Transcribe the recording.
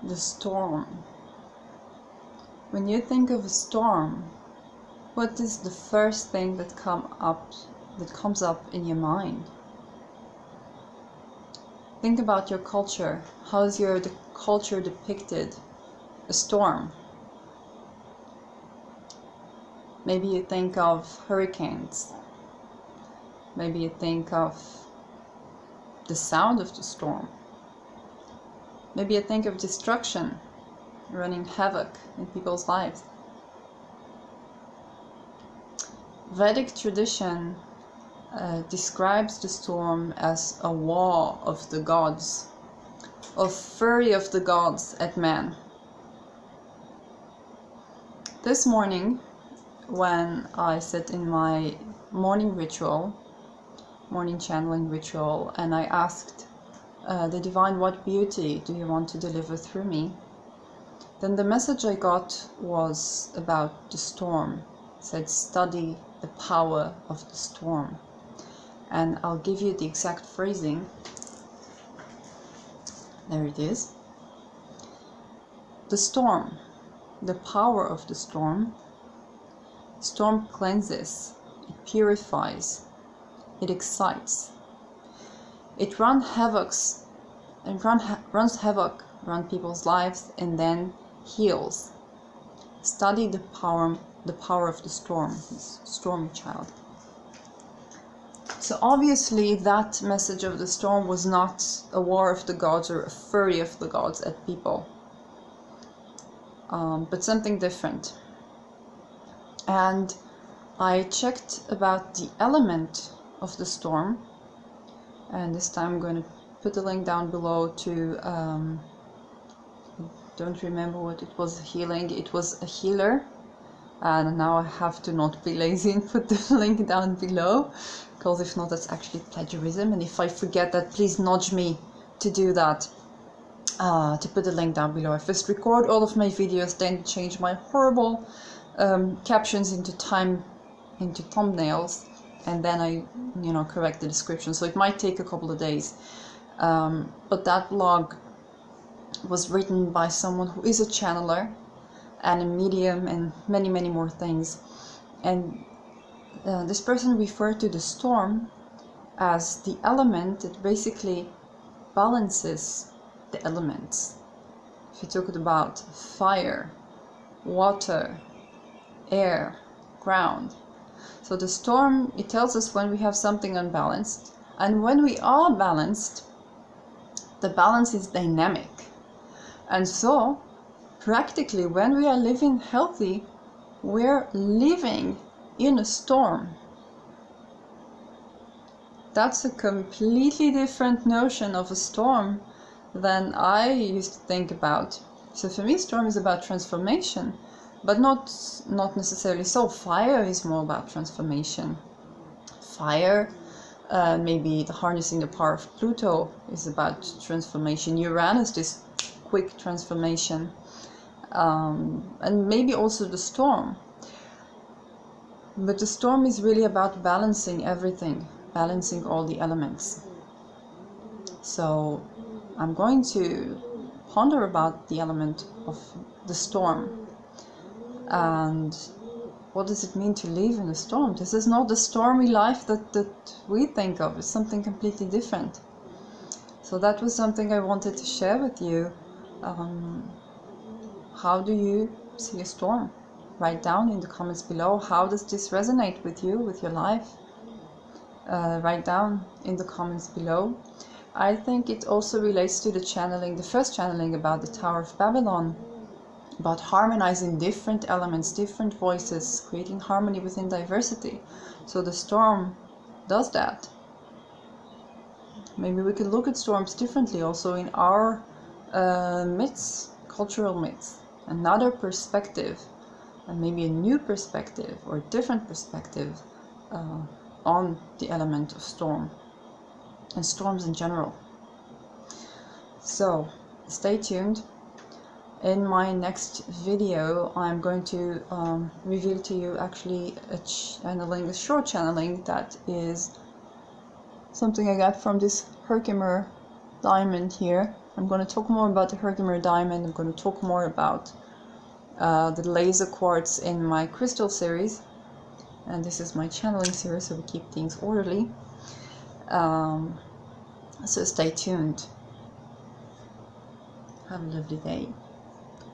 the storm. When you think of a storm, what is the first thing that comes up in your mind? Think about your culture. How is your culture depicted a storm? Maybe you think of hurricanes. Maybe you think of the sound of the storm. Maybe you think of destruction, running havoc in people's lives. Vedic tradition describes the storm as a war of the gods, a fury of the gods at man. This morning, when I sit in my morning channeling ritual, and I asked the divine, what beauty do you want to deliver through me? Then the message I got was about the storm. It said, study the power of the storm. And I'll give you the exact phrasing. There it is. The storm, the power of the storm. Storm cleanses, it purifies, it excites. It runs havoc around people's lives and then heals. Study the power of the storm, this stormy child. So obviously that message of the storm was not a war of the gods or a fury of the gods at people, but something different. And I checked about the element of the storm, and this time I'm going to put the link down below to don't remember what it was. Healing, it was a healer, and now I have to not be lazy and put the link down below, because if not, that's actually plagiarism. And if I forget that, please nudge me to do that, to put the link down below. I first record all of my videos, then change my horrible captions into thumbnails, and then I correct the description, so it might take a couple of days, but that blog was written by someone who is a channeler and a medium and many more things, and this person referred to the storm as the element that basically balances the elements. If you talk about fire, water, air, ground. So the storm, it tells us when we have something unbalanced, and when we are balanced, the balance is dynamic. And so practically when we are living healthy, we're living in a storm. That's a completely different notion of a storm than I used to think about. So for me, storm is about transformation, but not necessarily so. Fire is more about transformation. Fire, maybe the harnessing the power of Pluto is about transformation. Uranus, this quick transformation, and maybe also the storm. But the storm is really about balancing everything, balancing all the elements. So I'm going to ponder about the element of the storm. And what does it mean to live in a storm? This is not the stormy life that we think of. It's something completely different. So that was something I wanted to share with you. How do you see a storm? Write down in the comments below. How does this resonate with you, with your life? Write down in the comments below. I think it also relates to the channeling, the first channeling about the Tower of Babylon, about harmonizing different elements, different voices, creating harmony within diversity. So the storm does that. Maybe we could look at storms differently also in our myths, cultural myths, another perspective, and maybe a new perspective or a different perspective on the element of storm and storms in general. So stay tuned. In my next video, I'm going to reveal to you actually a channeling, a short channeling that is something I got from this Herkimer diamond here. I'm going to talk more about the Herkimer diamond. I'm going to talk more about the laser quartz in my crystal series. And this is my channeling series, so we keep things orderly. So stay tuned. Have a lovely day.